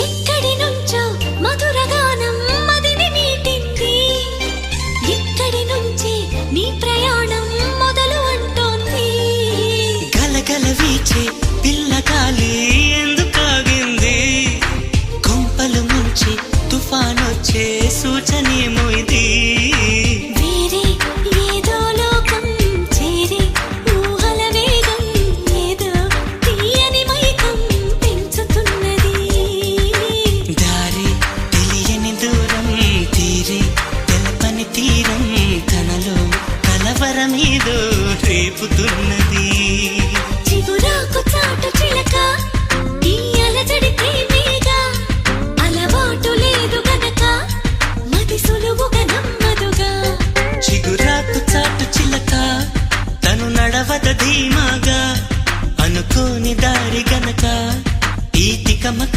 ఎక్కడి నుంచో మధుర గానం మదిని మీటింది, ఇక్కడి నుంచి నీ ప్రయాణం మొదలు అంటోంది. గలగల వీచే పిల్లగాలి ఎందుకాగింది, కొంపలు ముంచి తుఫానొచ్చే సూచనేమో ఇది. వేరే ఏదో లోకం చేరి ఊహల వేగం ఏదో తీయని మైకం పెంచుతున్నది. దారి తెలియని దూరం తీరి తెలపని తీరం తనలో కలవరమేదో రేపుతున్నది. చిగురాకు చాటు చిలక ఈ అలజడి ప్రేమేగా, అలవాటు లేదు గనక మది సులువుగా నమ్మదుగా. చిగురాకు చాటు చిలక తను నడవద ధీమాగా,